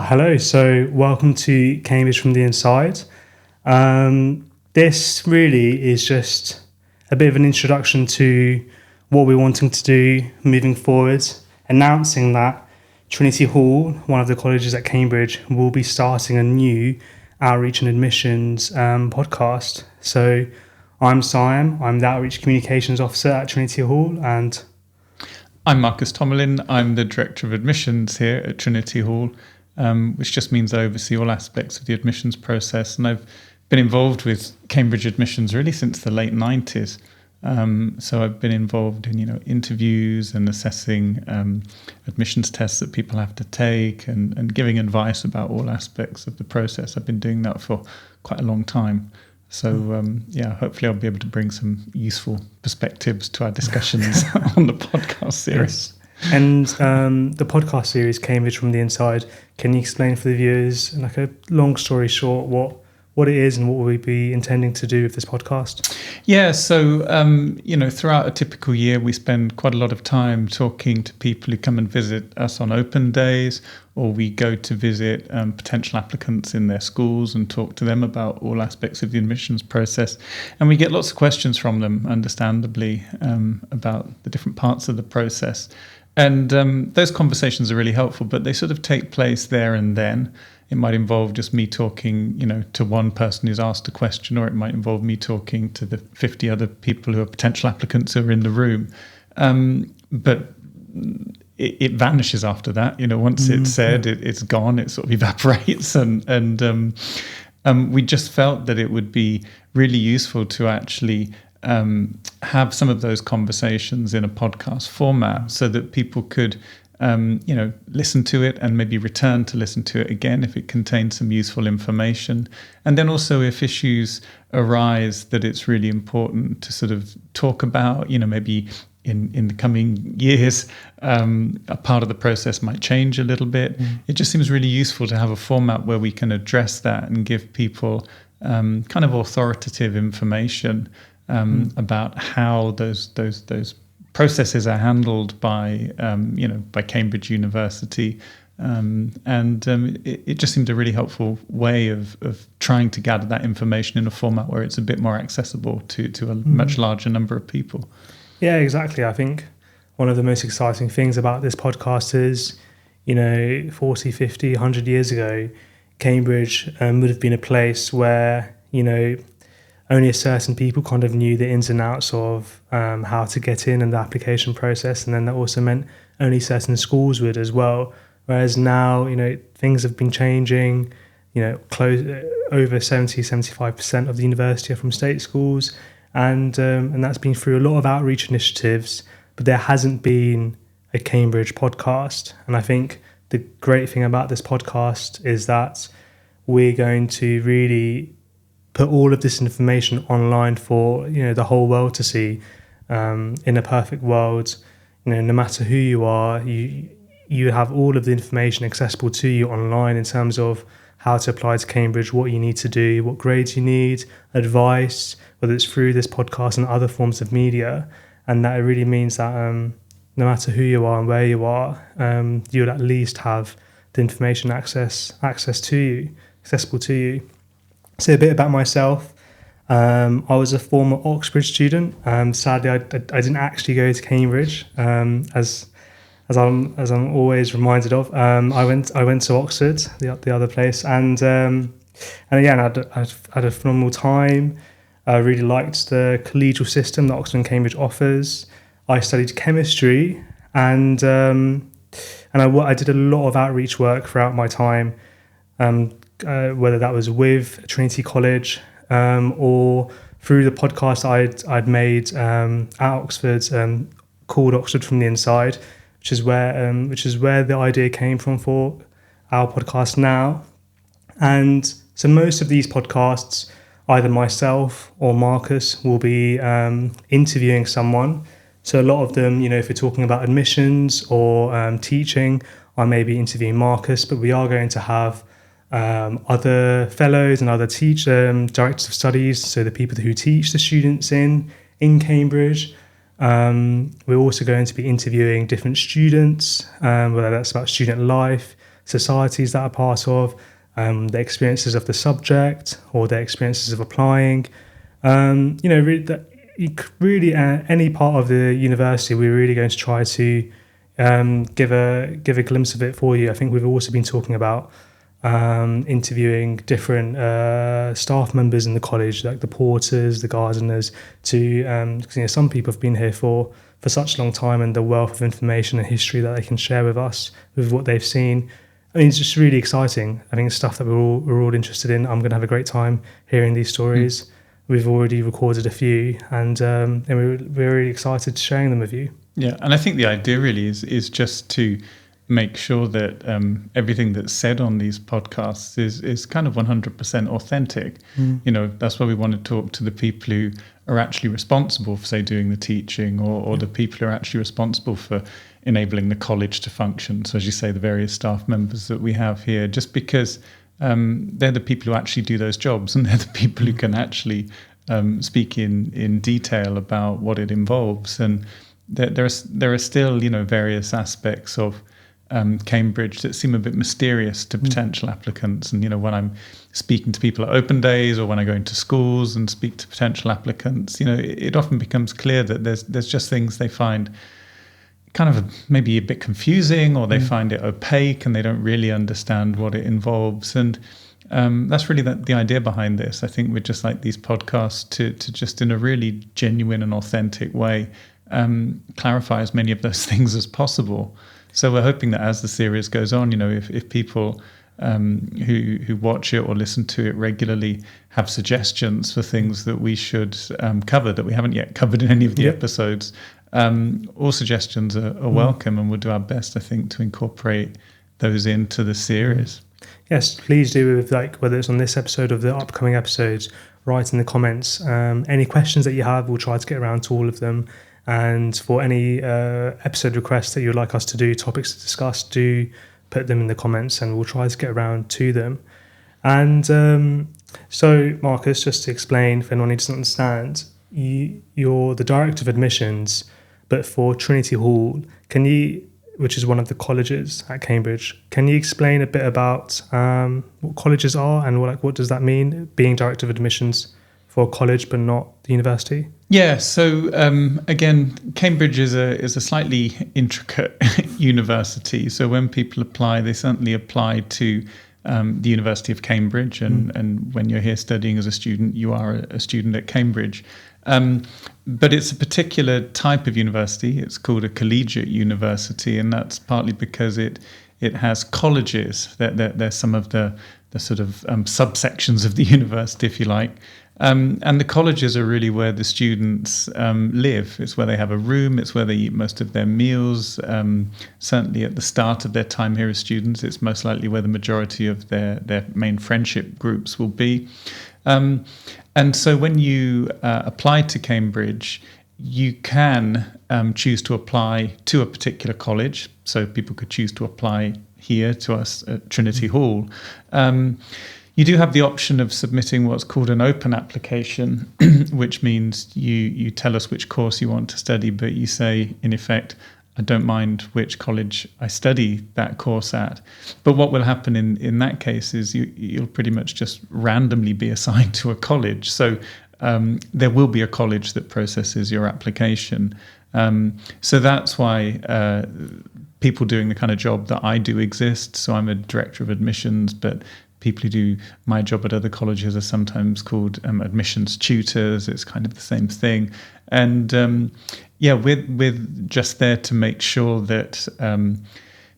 Hello. So, welcome to Cambridge from the Inside. This really is just a bit of an introduction to what we're wanting to do moving forward, announcing that Trinity Hall, one of the colleges at Cambridge, will be starting a new outreach and admissions podcast. So, I'm Siam. I'm the Outreach Communications Officer at Trinity Hall, and I'm Marcus Tomalin. I'm the Director of Admissions here at Trinity Hall, which just means I oversee all aspects of the admissions process. And I've been involved with Cambridge admissions really since the late 90s. So I've been involved in, interviews and assessing admissions tests that people have to take and giving advice about all aspects of the process. I've been doing that for quite a long time. So, hopefully I'll be able to bring some useful perspectives to our discussions on the podcast series. Yes. And the podcast series, Cambridge from the Inside, can you explain for the viewers, like a long story short, what it is and what we'll be intending to do with this podcast? Yeah, so, throughout a typical year, we spend quite a lot of time talking to people who come and visit us on open days, or we go to visit potential applicants in their schools and talk to them about all aspects of the admissions process. And we get lots of questions from them, understandably, about the different parts of the process. And those conversations are really helpful, but they sort of take place there and then. It might involve just me talking, to one person who's asked a question, or it might involve me talking to the 50 other people who are potential applicants who are in the room. But it vanishes after that. Once it's said, it's gone. It sort of evaporates, and we just felt that it would be really useful to actually have some of those conversations in a podcast format, so that people could listen to it and maybe return to listen to it again if it contains some useful information. And then also if issues arise that it's really important to sort of talk about, maybe in the coming years, a part of the process might change a little bit. It just seems really useful to have a format where we can address that and give people kind of authoritative information about how those processes are handled by Cambridge University, it just seemed a really helpful way of trying to gather that information in a format where it's a bit more accessible to a much larger number of people. Yeah, exactly. I think one of the most exciting things about this podcast is, 40, 50, 100 years ago, Cambridge would have been a place where, only a certain people kind of knew the ins and outs of how to get in and the application process. And then that also meant only certain schools would as well. Whereas now, things have been changing, over 75% of the university are from state schools. And that's been through a lot of outreach initiatives, but there hasn't been a Cambridge podcast. And I think the great thing about this podcast is that we're going to really put all of this information online for the whole world to see. In a perfect world, no matter who you are, you have all of the information accessible to you online in terms of how to apply to Cambridge, what you need to do, what grades you need, advice, whether it's through this podcast and other forms of media. And that really means that no matter who you are and where you are, you'll at least have the information accessible to you. So a bit about myself. I was a former Oxford student. Sadly, I didn't actually go to Cambridge, as I'm always reminded of. I went to Oxford, the other place, and again, I had a phenomenal time. I really liked the collegial system that Oxford and Cambridge offers. I studied chemistry, and I did a lot of outreach work throughout my time. Whether that was with Trinity College or through the podcast I'd made at Oxford, called Oxford from the Inside, which is where the idea came from for our podcast now. And so most of these podcasts, either myself or Marcus will be interviewing someone. So a lot of them, if we're talking about admissions or teaching, I may be interviewing Marcus, but we are going to have other fellows and other directors of studies, so the people who teach the students in Cambridge. We're also going to be interviewing different students, whether that's about student life, societies that are part of, their experiences of the subject or their experiences of applying. Really, any part of the university, we're really going to try to give a glimpse of it for you. I think we've also been talking about interviewing different staff members in the college, like the porters, the gardeners, because some people have been here for such a long time, and the wealth of information and history that they can share with us with what they've seen. I mean, it's just really exciting. I think it's stuff that we're all interested in. I'm going to have a great time hearing these stories. We've already recorded a few, and we're really excited to sharing them with you. Yeah, and I think the idea really is just to make sure that everything that's said on these podcasts is kind of 100% authentic. That's why we want to talk to the people who are actually responsible for, say, doing the teaching, or the people who are actually responsible for enabling the college to function. So as you say, the various staff members that we have here, just because they're the people who actually do those jobs, and they're the people who can actually speak in detail about what it involves. And there are still, various aspects of Cambridge that seem a bit mysterious to potential applicants. And, when I'm speaking to people at open days, or when I go into schools and speak to potential applicants, it often becomes clear that there's just things they find kind of maybe a bit confusing, or they find it opaque and they don't really understand what it involves. And that's really the idea behind this. I think we'd just like these podcasts to just in a really genuine and authentic way clarify as many of those things as possible. So we're hoping that as the series goes on, if people who watch it or listen to it regularly have suggestions for things that we should cover that we haven't yet covered in any of the episodes, all suggestions are welcome, and we'll do our best, I think, to incorporate those into the series. Yes, please do, with whether it's on this episode or the upcoming episodes, write in the comments any questions that you have. We'll try to get around to all of them. And for any episode requests that you'd like us to do, topics to discuss, do put them in the comments, and we'll try to get around to them. And so, Marcus, just to explain, if anyone doesn't understand, you're the Director of Admissions, but for Trinity Hall, which is one of the colleges at Cambridge, can you explain a bit about what colleges are, and what does that mean, being Director of Admissions for a college but not the university? Yeah, so again, Cambridge is a slightly intricate university. So when people apply, they certainly apply to the University of Cambridge, and when you're here studying as a student, you are a student at Cambridge. But it's a particular type of university. It's called a collegiate university, and that's partly because it has colleges. They're some of the sort of subsections of the university, if you like. And the colleges are really where the students live. It's where they have a room. It's where they eat most of their meals. Certainly at the start of their time here as students, it's most likely where the majority of their main friendship groups will be. And so when you apply to Cambridge, you can choose to apply to a particular college. So people could choose to apply here to us at Trinity Hall. You do have the option of submitting what's called an open application, which means you tell us which course you want to study, but you say, in effect, I don't mind which college I study that course at. But what will happen in that case is you'll pretty much just randomly be assigned to a college. So there will be a college that processes your application. So that's why people doing the kind of job that I do exist. So I'm a director of admissions, but people who do my job at other colleges are sometimes called admissions tutors. It's kind of the same thing. And we're just there to make sure that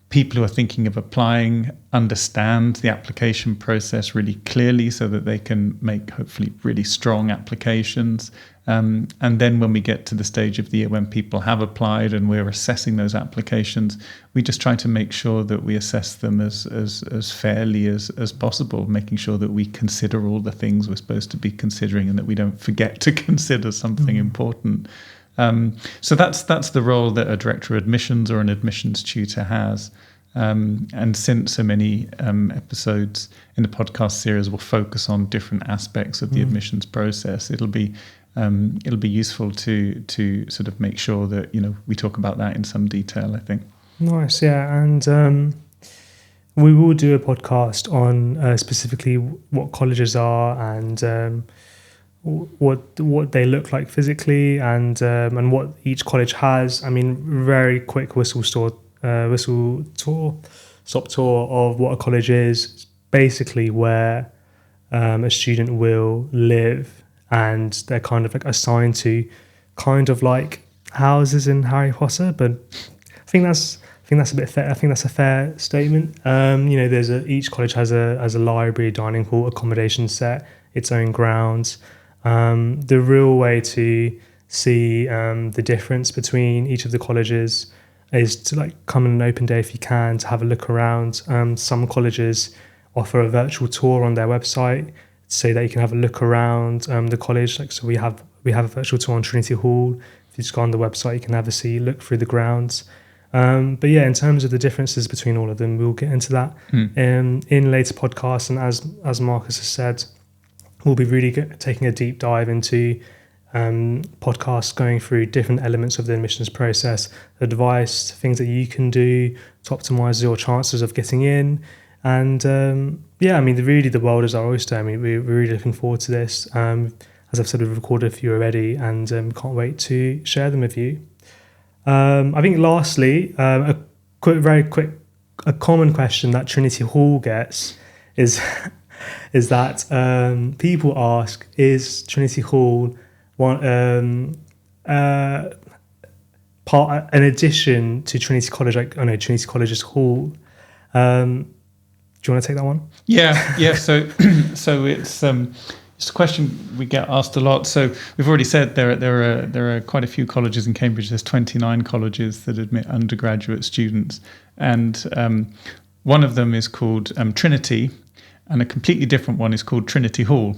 people who are thinking of applying understand the application process really clearly, so that they can make hopefully really strong applications. And then when we get to the stage of the year when people have applied and we're assessing those applications, we just try to make sure that we assess them as fairly as possible, making sure that we consider all the things we're supposed to be considering and that we don't forget to consider something important. So that's the role that a director of admissions or an admissions tutor has. And since so many episodes in the podcast series will focus on different aspects of the admissions process, it'll be useful to sort of make sure that we talk about that in some detail, I think. Nice, yeah. And we will do a podcast on specifically what colleges are and what they look like physically and what each college has. I mean, very quick stop tour of what a college is. Basically, where a student will live, and they're kind of like assigned to kind of like houses in Harry Potter. But I think that's a bit fair. I think that's a fair statement. Each college has a library, dining hall, accommodation set, its own grounds. The real way to see the difference between each of the colleges is to like come on an open day if you can, to have a look around. Some colleges offer a virtual tour on their website so that you can have a look around the college. Like, so we have a virtual tour on Trinity Hall. If you just go on the website, you can have a look through the grounds. But yeah, in terms of the differences between all of them, we'll get into that in later podcasts. And as Marcus has said, we'll be really taking a deep dive into podcasts going through different elements of the admissions process, advice, things that you can do to optimize your chances of getting in. And the world is our oyster. I mean, we're really looking forward to this. As I've said, we've recorded a few already and can't wait to share them with you. I think lastly, a common question that Trinity Hall gets is that people ask, is Trinity Hall an addition to Trinity College? Like, I know Trinity College's hall. Do you want to take that one? Yeah. So it's a question we get asked a lot. So we've already said there are quite a few colleges in Cambridge. There's 29 colleges that admit undergraduate students, and one of them is called Trinity, and a completely different one is called Trinity Hall.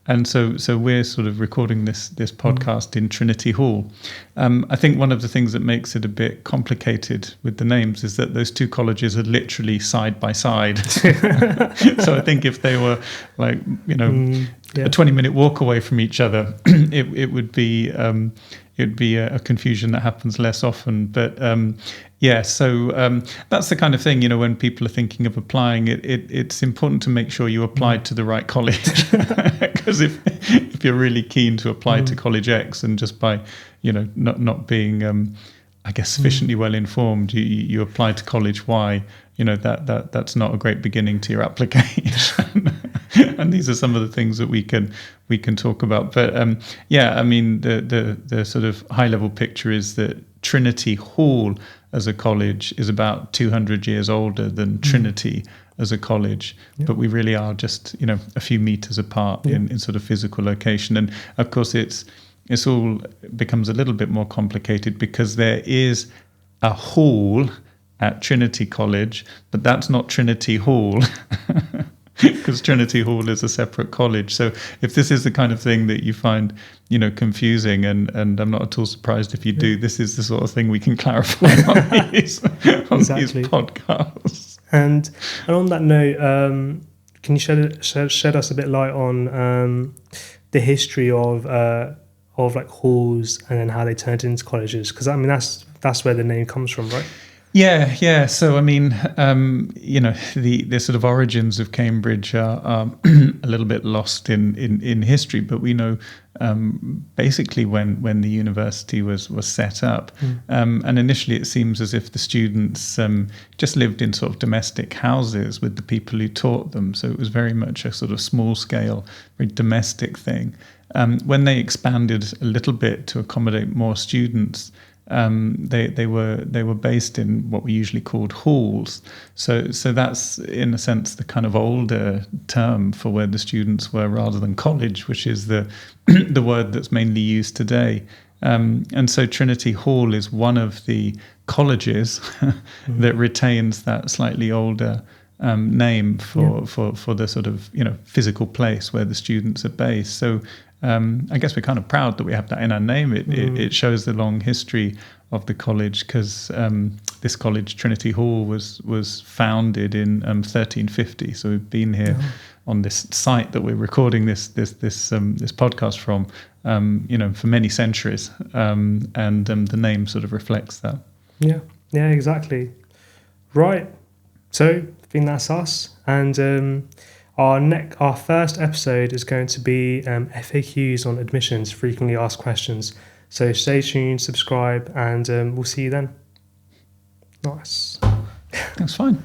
And so we're sort of recording this podcast in Trinity Hall. I think one of the things that makes it a bit complicated with the names is that those two colleges are literally side by side. So I think if they were like, a 20-minute walk away from each other, it would be a confusion that happens less often. But so that's the kind of thing, when people are thinking of applying, it's important to make sure you apply to the right college. Because if you're really keen to apply to College X, and just by not being sufficiently well informed, you apply to College Y, that's not a great beginning to your application. And these are some of the things that we can talk about. But the sort of high level picture is that Trinity Hall as a college is about 200 years older than Trinity as a college, but we really are just a few meters apart in sort of physical location. And of course it's all becomes a little bit more complicated because there is a hall at Trinity College, but that's not Trinity Hall. Because Trinity Hall is a separate college. So if this is the kind of thing that you find, confusing, and I'm not at all surprised if you do, this is the sort of thing we can clarify on these podcasts. And on that note, can you shed us a bit light on the history of like halls and then how they turned into colleges? Because I mean that's where the name comes from, right? Yeah. So, I mean, the sort of origins of Cambridge are a little bit lost in history, but we know basically when the university was set up. And initially it seems as if the students just lived in sort of domestic houses with the people who taught them. So it was very much a sort of small scale, very domestic thing. When they expanded a little bit to accommodate more students, they were based in what we usually called halls. So that's in a sense the kind of older term for where the students were, rather than college, which is the the word that's mainly used today. And so Trinity Hall is one of the colleges that retains that slightly older name for the sort of physical place where the students are based. So I guess we're kind of proud that we have that in our name. It shows the long history of the college, because this college, Trinity Hall, was founded in 1350. So we've been here on this site that we're recording this podcast from, for many centuries, and the name sort of reflects that. Yeah, exactly. Right. So think that's us. And our first episode is going to be FAQs on admissions, frequently asked questions. So stay tuned, subscribe, and we'll see you then. Nice. That's fine.